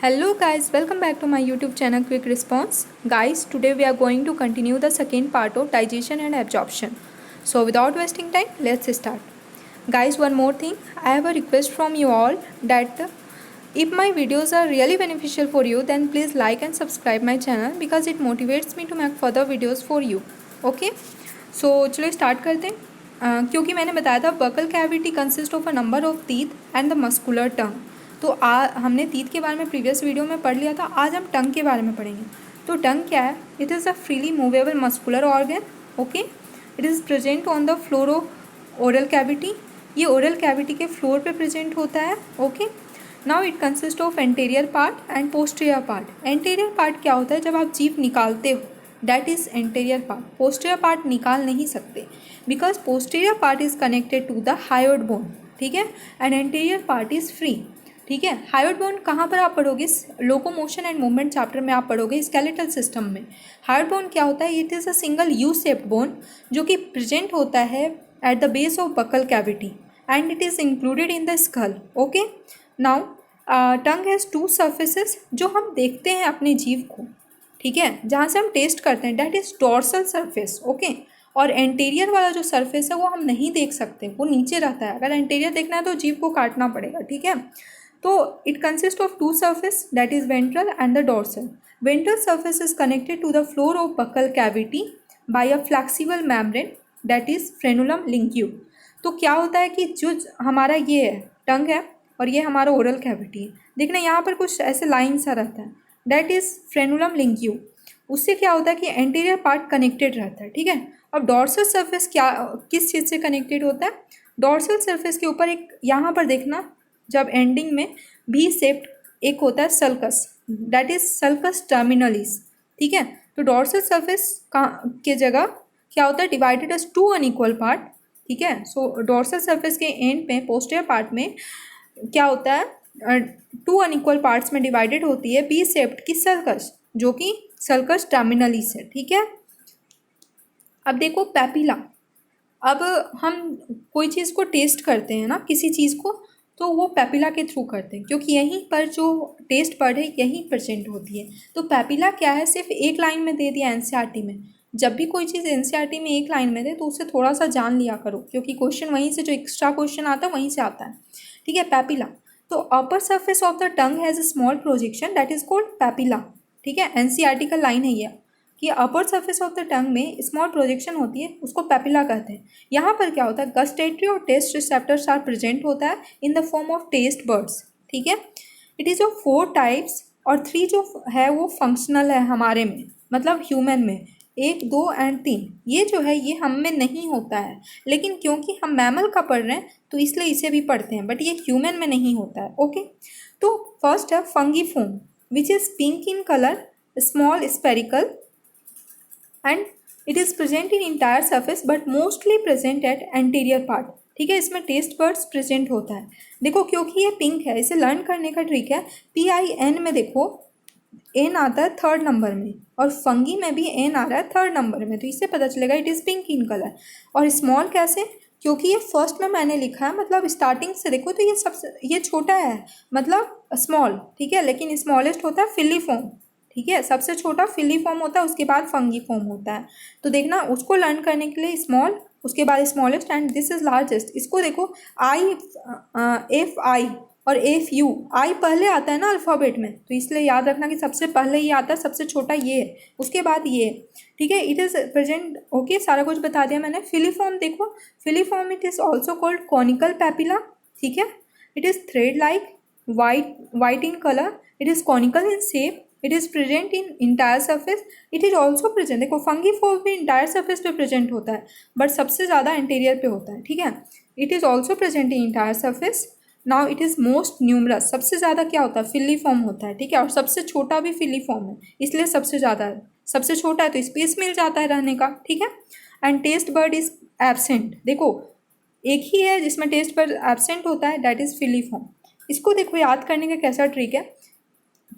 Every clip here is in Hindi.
Hello guys, welcome back to my YouTube channel Quick Response. Guys, today we are going to continue the second part of digestion and absorption. So without wasting time, let's start. Guys, one more thing, I have a request from you all that if my videos are really beneficial for you, then please like and subscribe my channel because it motivates me to make further videos for you. Okay? So चलो start करते हैं. क्योंकि मैंने बताया था buccal cavity consist of a number of teeth and the muscular tongue. तो हमने टीथ के बारे में प्रीवियस वीडियो में पढ़ लिया था. आज हम टंग के बारे में पढ़ेंगे. तो टंग क्या है? It is a freely movable muscular organ. Okay, it is present on the floor of oral cavity. ये ओरल कैविटी के फ्लोर पे प्रेजेंट होता है. Okay, now it consist of anterior part and posterior part. Anterior part क्या होता है? जब आप जीभ निकालते हो, that is anterior part. Posterior part निकाल नहीं सकते because posterior part is connected to the hyoid bone. ठीक है, and anterior part is free. ठीक है, हायोइड बोन कहाँ पर आप पढ़ोगे? लोकोमोशन एंड मूवमेंट चैप्टर में आप पढ़ोगे स्केलेटल सिस्टम में. हायोइड बोन क्या होता है? It is a single U shaped bone जो कि प्रेजेंट होता है at the base of buccal cavity and it is included in the skull. Okay, now tongue has two surfaces जो हम देखते हैं अपने जीभ को. ठीक है, जहाँ से हम टेस्ट करते हैं, that is dorsal surface. Okay, और एंटीरियर वाला जो सरफेस है वो हम नहीं देख सकते, वो नीचे रहता है. अगर एंटीरियर देखना है तो जीभ को काटना पड़ेगा. ठीक है, तो it consist of two surface that is ventral and the dorsal. Ventral surface is connected to the floor of buccal cavity by a flexible membrane that is frenulum linguae. तो क्या होता है कि जो हमारा ये है टंग है और ये हमारा ओरल कैविटी है, देखना यहाँ पर कुछ ऐसे लाइन सा रहता है, दैट इज फ्रेनुलम लिंक्यू. उससे क्या होता है कि एंटीरियर पार्ट कनेक्टेड रहता है. ठीक है, अब डोर्सल सरफेस क्या किस चीज़ से कनेक्टेड होता है? डोर्सल सरफेस के ऊपर एक यहाँ पर देखना, जब एंडिंग में भी शेप्ड एक होता है sulcus, that is sulcus terminalis. ठीक है, तो डोर्सल सरफेस के जगह क्या होता है? Divided as two unequal part. ठीक है, सो डोर्सल सरफेस के एंड पे पोस्टीरियर पार्ट में क्या होता है? टू अनइक्वल पार्ट्स में डिवाइडेड होती है बी शेप्ड की सल्कस जो कि सल्कस टर्मिनलिस है. ठीक है, अब देखो पैपिला. अब हम कोई चीज़ को टेस्ट करते हैं ना, किसी चीज़ को, तो वो पैपिला के थ्रू करते हैं क्योंकि यहीं पर जो टेस्ट बड है यहीं प्रेजेंट होती है. तो पैपिला क्या है? सिर्फ एक लाइन में दे दिया एनसीईआरटी में. जब भी कोई चीज़ एनसीईआरटी में एक लाइन में दे तो उसे थोड़ा सा जान लिया करो क्योंकि क्वेश्चन वहीं से, जो एक्स्ट्रा क्वेश्चन आता है वहीं से आता है. ठीक है, पैपिला. तो upper surface of the tongue has a small projection that is called papilla. ठीक है, एनसीईआरटी का लाइन है ये कि upper surface of the tongue में स्मॉल प्रोजेक्शन होती है, उसको पैपिला कहते हैं. यहाँ पर क्या होता है? गस्टेटरी और टेस्ट रिसेप्टर्स आर प्रेजेंट होता है in the form of taste buds. ठीक है, इट इज़ ऑफ 4 टाइप्स और 3 जो है वो फंक्शनल है हमारे में, मतलब ह्यूमन में. 1, 2 एंड 3 ये जो है ये हम में नहीं होता है, लेकिन क्योंकि हम मैमल का पढ़ रहे हैं तो इसलिए इसे भी पढ़ते हैं, बट ये ह्यूमन में नहीं होता है. ओके, तो फर्स्ट है fungiform which is pink in colour, small spherical and it is present in entire surface but mostly present at anterior part. ठीक है, इसमें टेस्ट बर्ड्स प्रेजेंट होता है. देखो क्योंकि ये पिंक है, इसे लर्न करने का ट्रिक है. PIN में देखो एन आता है 3rd नंबर में और फंगी में भी एन आ रहा है 3rd नंबर में, तो इससे पता चलेगा it is pink in colour. और स्मॉल कैसे? क्योंकि ये फर्स्ट में मैंने लिखा है, मतलब स्टार्टिंग से देखो तो ये सबसे ये छोटा है, मतलब स्मॉल. ठीक है, लेकिन स्मॉलेस्ट होता है फिलीफॉर्म. ठीक है, सबसे छोटा फिलीफॉर्म होता है, उसके बाद फंगीफॉर्म होता है. तो देखना उसको लर्न करने के लिए स्मॉल, उसके बाद smallest and this is largest. इसको देखो FI और FU. आई पहले आता है ना अल्फ़ाबेट में, तो इसलिए याद रखना कि सबसे पहले ये आता है, सबसे छोटा ये है, उसके बाद ये है. ठीक है, इट इज़ प्रेजेंट. ओके, सारा कुछ बता दिया मैंने. फिलीफॉर्म देखो, filiform it is also called conical papilla. ठीक है, it is thread like white in colour, it is conical in shape, it is present in entire surface. It is also present, देखो फंगीफॉर्म भी इंटायर सरफेस पे प्रेजेंट होता है बट सबसे ज़्यादा इंटीरियर पे होता है. ठीक है, it is also present in entire surface. Now it is most numerous. सबसे ज़्यादा क्या होता है? फिलीफॉर्म होता है. ठीक है, और सबसे छोटा भी फिलीफॉर्म है, इसलिए सबसे ज़्यादा है. सबसे छोटा है तो स्पेस मिल जाता है रहने का. ठीक है, and taste bud is absent. देखो एक ही है जिसमें टेस्ट बर्ड एब्सेंट होता है, दैट इज़ फिलीफॉर्म. इसको देखो याद करने का कैसा ट्रिक है.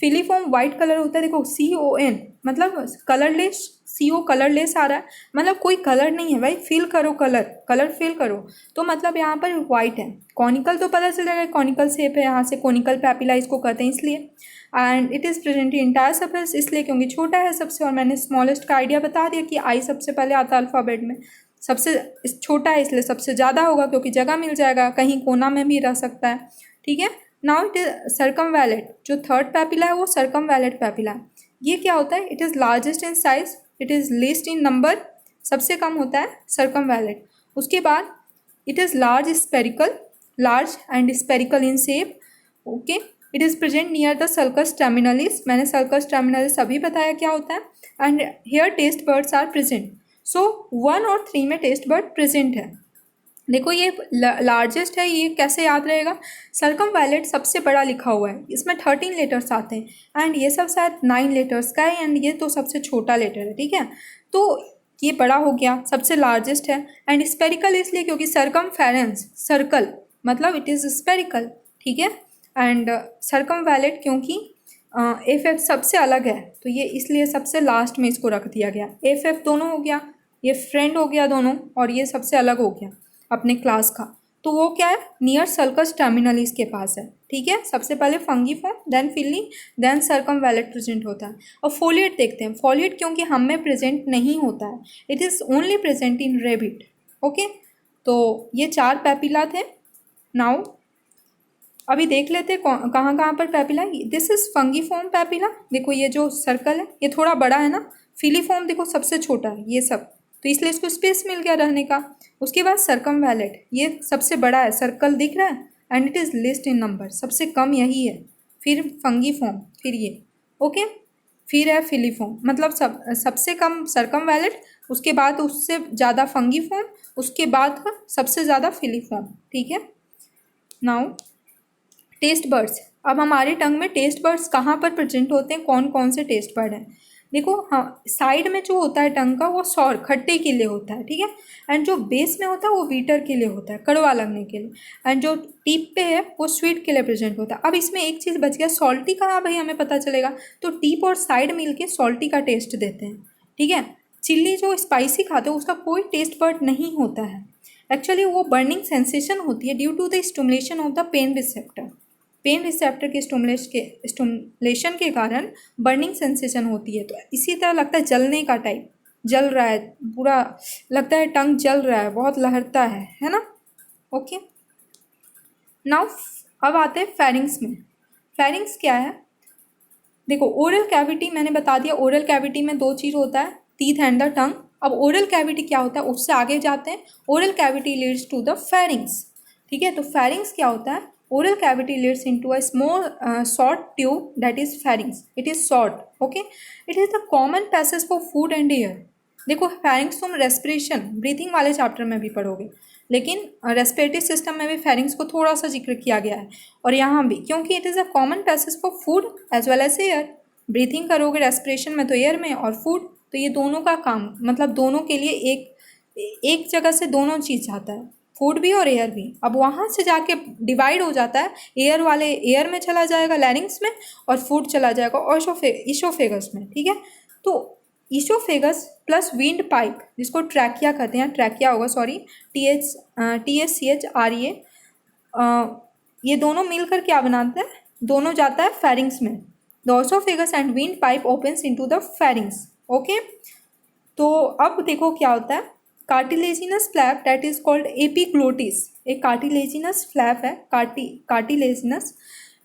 फिलीफॉर्म वाइट कलर होता है, देखो CON मतलब कलरलेस, CO कलरलेस आ रहा है, मतलब कोई कलर नहीं है भाई, फील करो कलर फील करो, तो मतलब यहाँ पर वाइट है। कॉनिकल तो पता चल जाएगा, कॉनिकल शेप है, यहाँ से कॉनिकल पैपिला इसको कहते हैं इसलिए। And it is present in entire surface, इसलिए क्योंकि छोटा है सबसे, और मैंने स्मॉलेस्ट का आइडिया बता दिया कि आई सबसे पहले आता है अल्फ़ाबेट में, सबसे छोटा है इसलिए सबसे ज़्यादा होगा, क्योंकि जगह मिल जाएगा, कहीं कोना में भी रह सकता है, ठीक है। नाउ इट इज सर्कमवैलेट, जो थर्ड पैपिला है वो सर्कमवैलेट पैपिला है। ये क्या होता है, it is largest in size, it is least in number, सबसे कम होता है सर्कमवैलेट। उसके बाद it is large and spherical in shape, okay. It is present near the sulcus terminalis, मैंने सल्कस टर्मिनलिस अभी बताया क्या होता है। And here taste buds are present, so 1 और 3 में टेस्ट बर्ड प्रेजेंट है। देखो ये लार्जेस्ट है, ये कैसे याद रहेगा, सर्कमवैलेट सबसे बड़ा लिखा हुआ है, इसमें 13 लेटर्स आते हैं, एंड ये सब शायद 9 लेटर्स का है, एंड ये तो सबसे छोटा लेटर है, ठीक है। तो ये बड़ा हो गया, सबसे लार्जेस्ट है। एंड स्पेरिकल इसलिए क्योंकि सर्कमफेरेंस, सर्कल मतलब इट इज़ स्पेरिकल, ठीक है। एंड सर्कमवैलेट क्योंकि FF सबसे अलग है, तो ये इसलिए सबसे लास्ट में इसको रख दिया गया। FF दोनों हो गया, ये फ्रेंड हो गया दोनों, और ये सबसे अलग हो गया अपने क्लास का, तो वो क्या है, नियर सल्कस टर्मिनलिस के पास है, ठीक है। सबसे पहले फंगीफॉर्म, देन फिली, देन सर्कमवैलेट प्रेजेंट होता है। और फोलिएट देखते हैं, फोलिएट क्योंकि हम में प्रेजेंट नहीं होता है, it is only present in rebate, okay. तो ये 4 पैपिला थे। नाउ अभी देख लेते कहाँ कहाँ पर पैपिला, दिस इज फंगीफॉर्म पैपिला, देखो ये जो सर्कल है ये थोड़ा बड़ा है ना, फिलीफॉर्म देखो सबसे छोटा है ये सब, तो इसलिए इसको स्पेस मिल गया रहने का। उसके बाद सर्कमवैलेट, ये सबसे बड़ा है, सर्कल दिख रहा है, and it is list in number, सबसे कम यही है। फिर फंगीफॉर्म, फिर ये, ओके। फिर है फिलीफॉर्म, मतलब सबसे कम सर्कमवैलेट, उसके बाद उससे ज़्यादा फंगीफॉर्म, उसके बाद सबसे ज़्यादा फिलीफॉर्म, ठीक है। नाउ टेस्ट बर्ड्स, अब हमारे टंग में टेस्ट बर्ड्स कहाँ पर प्रेजेंट होते हैं, कौन कौन से टेस्ट बर्ड हैं। देखो हाँ, साइड में जो होता है टंग का वो सौर खट्टे के लिए होता है, ठीक है। एंड जो बेस में होता है वो वीटर के लिए होता है, कड़वा लगने के लिए। एंड जो टीप पे है वो स्वीट के लिए प्रेजेंट होता है। अब इसमें एक चीज़ बच गया, सॉल्टी कहाँ भाई हमें पता चलेगा, तो टीप और साइड मिल के सॉल्टी का टेस्ट देते हैं, ठीक है। चिल्ली जो स्पाइसी खाते हैं उसका कोई टेस्ट बर्ड नहीं होता है, एक्चुअली वो बर्निंग सेंसेशन होती है due to the stimulation of the pain receptor. Pain receptor के स्टिमुलेशन के कारण बर्निंग सेंसेशन होती है, तो इसी तरह लगता है जलने का टाइप, जल रहा है पूरा, लगता है टंग जल रहा है, बहुत लहरता है ना, ओके। नाउ अब आते हैं फेरिंग्स में। फेरिंग्स क्या है, देखो ओरल कैविटी मैंने बता दिया, ओरल कैविटी में 2 चीज़ होता है, टीथ एंड द टंग। अब ओरल कैविटी क्या होता है, उससे आगे जाते हैं, oral cavity leads to the pharynx, ठीक है। तो फेरिंग्स क्या होता है, oral cavity leads into a small short tube that is pharynx, it is short, okay, it is the common passage for food and air। देखो pharynx तुम रेस्पिरेशन ब्रीथिंग वाले चैप्टर में भी पढ़ोगे, लेकिन रेस्पिरेटरी सिस्टम में भी pharynx को थोड़ा सा जिक्र किया गया है, और यहाँ भी क्योंकि it is a common passage for food as well as air, breathing करोगे रेस्पिरेशन में तो एयर में, और फूड, तो ये दोनों का काम, मतलब दोनों के लिए एक जगह से दोनों चीज़ जाता है, फूड भी और एयर भी। अब वहाँ से जाके डिवाइड हो जाता है, एयर वाले एयर में चला जाएगा लैरिंग्स में, और फूड चला जाएगा ईसोफेगस में, ठीक है। तो ईसोफेगस प्लस विंड पाइप, जिसको ट्रैकिया कहते हैं, ट्रैकिया होगा सॉरी, THCHREA, ये दोनों मिलकर क्या बनाते हैं, दोनों जाता है फेरिंग्स में। The oesophagus and wind pipe opens into the pharynx, okay. तो अब देखो क्या होता है, cartilaginous flap that is called epiglottis, एक कार्टिलेजिनस फ्लैप है, cartilaginous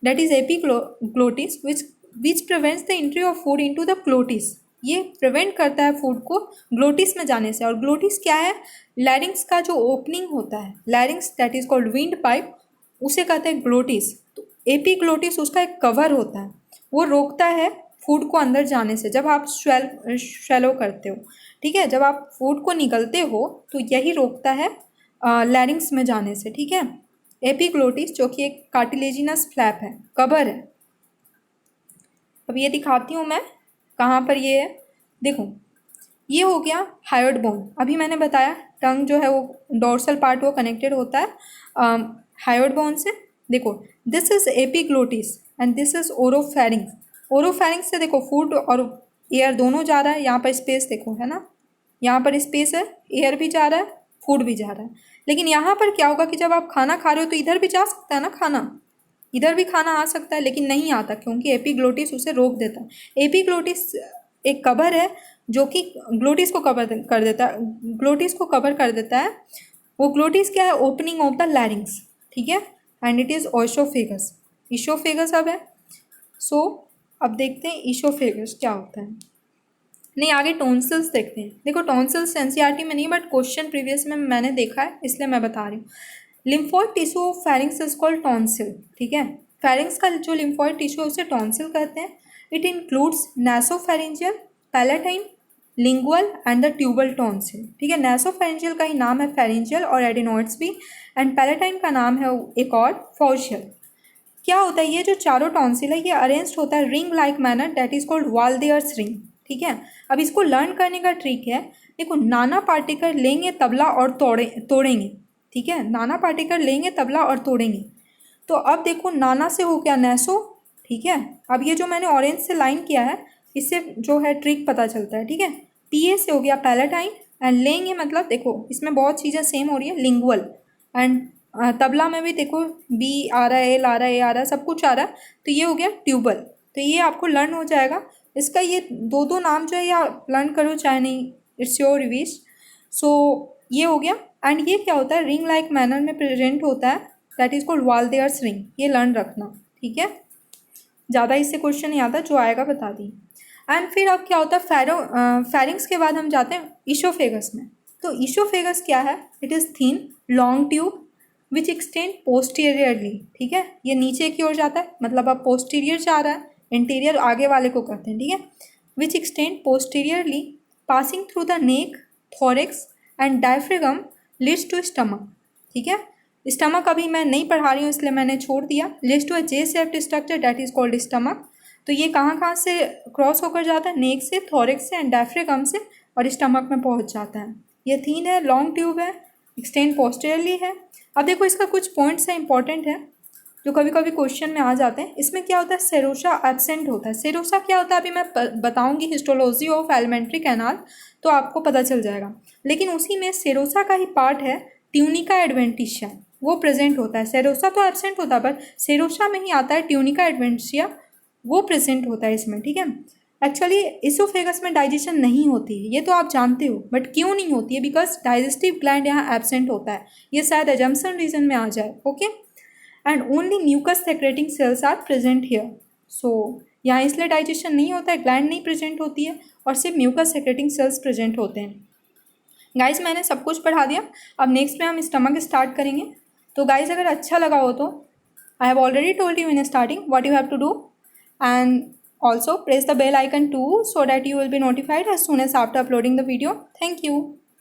that is epiglottis which prevents the entry of food into the glottis, ये प्रिवेंट करता है फूड को ग्लोटिस में जाने से। और ग्लोटिस क्या है, लैरिंग्स का जो ओपनिंग होता है, लैरिंग्स that is called wind pipe, उसे कहते हैं ग्लोटिस। तो एपिग्लोटिस उसका एक कवर होता है, वो रोकता है फूड को अंदर जाने से, जब आप स्वैलो करते हो, ठीक है, जब आप फूड को निगलते हो तो यही रोकता है लैरिंग्स में जाने से, ठीक है। एपिग्लोटिस जो कि एक कार्टिलेजिनस फ्लैप है, कवर है। अब ये दिखाती हूँ मैं कहाँ पर ये है, देखो ये हो गया हायोइड बोन। अभी मैंने बताया टंग जो है वो डोर्सल पार्ट वो कनेक्टेड होता है हायोइड बोन से। देखो this is epiglottis and this is oropharynx, oropharynx से देखो फूड और एयर दोनों जा रहा है, यहाँ पर स्पेस देखो है ना, यहाँ पर स्पेस है, एयर भी जा रहा है, फूड भी जा रहा है। लेकिन यहाँ पर क्या होगा कि जब आप खाना खा रहे हो तो इधर भी जा सकता है ना खाना, इधर भी खाना आ सकता है, लेकिन नहीं आता क्योंकि एपिग्लोटिस उसे रोक देता है। एपिग्लोटिस एक कवर है जो कि ग्लोटिस को कवर कर देता है, ग्लोटिस को कवर कर देता है। वो ग्लोटिस क्या है, ओपनिंग ऑफ द लैरिंग्स, ठीक है, एंड इट इज़ ओशोफेगस। ईशोफेगस अब है। सो अब देखते हैं ईशोफेगस क्या होता है। नहीं, आगे टॉन्सिल्स देखते हैं। देखो टॉन्सिल्स एनसीईआरटी में नहीं, बट क्वेश्चन प्रीवियस में मैंने देखा है इसलिए मैं बता रही हूँ। Lymphoid tissue of pharynx is called tonsil, ठीक है। फेरिंक्स का जो लिम्फोइड टिश्यू है उसे टॉन्सिल कहते हैं। It includes nasopharyngeal, palatine, lingual and the tubal tonsil, ठीक है। नासोफेरिंजियल का ही नाम है फेरिंजियल और एडिनोइड्स भी, एंड पैलेटाइन का नाम है एक और फॉशियल। क्या होता है, ये जो चारों टॉन्सिल है ये अरेंज्ड होता है ring like manner, that is called Waldeyer's ring, ठीक है। अब इसको लर्न करने का ट्रिक है, देखो नाना पार्टिकल लेंगे तबला और तोड़ेंगे, ठीक है। नाना पार्टिकल लेंगे तबला और तोड़ेंगे। तो अब देखो नाना से हो गया नैसो, ठीक है। अब ये जो मैंने ऑरेंज से लाइन किया है इससे जो है ट्रिक पता चलता है, ठीक है। पीए से हो गया पैलेटाइन, एंड लेंगे मतलब देखो इसमें बहुत चीज़ें सेम हो रही है, लिंगुअल, एंड तबला में भी देखो बी आ रहा है, एल आ रहा है, ए आ रहा है, सब कुछ आ रहा है, तो ये हो गया ट्यूबल। तो ये आपको लर्न हो जाएगा। इसका ये दो नाम जो है या लर्न करो चाहे नहीं, इट्स योर विश। सो ये हो गया। एंड ये क्या होता है, रिंग लाइक मैनर में प्रेजेंट होता है, that is called Waldeyer's ring, ये लर्न रखना, ठीक है। ज़्यादा इससे क्वेश्चन नहीं आता, जो आएगा बता दी। एंड फिर अब क्या होता है, फेरिंग्स के बाद हम जाते हैं ईशोफेगस में। तो ईशोफेगस क्या है, it is thin long tube which extend posteriorly, ठीक है। ये नीचे की ओर जाता है, मतलब अब पोस्टीरियर जा रहा है, इंटीरियर आगे वाले को कहते हैं, ठीक है। Which extend posteriorly passing through the neck, thorax and diaphragm leads to stomach, ठीक है। स्टमक अभी मैं नहीं पढ़ा रही हूँ इसलिए मैंने छोड़ दिया। Leads to a J shaped structure that is called stomach. तो ये कहाँ कहाँ से क्रॉस होकर जाता है, नेक से, थोरेक्स से एंड डायफ्रागम से, और स्टमक में पहुँच जाता है। ये थीन है, लॉन्ग ट्यूब है, एक्सटेंड पोस्टीरियरली है। अब देखो इसका कुछ पॉइंट्स हैं इंपॉर्टेंट है जो कभी कभी क्वेश्चन में आ जाते हैं। इसमें क्या होता है, सेरोसा एब्सेंट होता है। सेरोसा क्या होता है अभी मैं बताऊंगी, हिस्टोलॉजी ऑफ एलिमेंट्री कैनाल, तो आपको पता चल जाएगा। लेकिन उसी में सेरोसा का ही पार्ट है ट्यूनिका एडवेंटिशिया, वो प्रेजेंट होता है। सेरोसा तो एब्सेंट होता है पर सेरोसा में ही आता है ट्यूनिका एडवेंटिशिया, वो प्रेजेंट होता है इसमें, ठीक है। एक्चुअली इसोफेगस में डाइजेशन नहीं होती है, ये तो आप जानते हो, बट क्यों नहीं होती है, बिकॉज डाइजेस्टिव ग्लैंड यहाँ एब्सेंट होता है। ये शायद एजम्पशन रीजन में आ जाए, okay. And only mucus secreting cells are present here. So यहाँ इसलिए डाइजेशन नहीं होता है, ग्लैंड नहीं प्रेजेंट होती है और सिर्फ म्यूकस सेक्रेटिंग सेल्स प्रेजेंट होते हैं। गाइज मैंने सब कुछ पढ़ा दिया, अब नेक्स्ट में हम स्टमक स्टार्ट करेंगे। तो गाइज अगर अच्छा लगा हो तो I have already told you in starting what you have to do, and also press the bell icon too so that you will be notified as soon as after uploading the video. Thank you.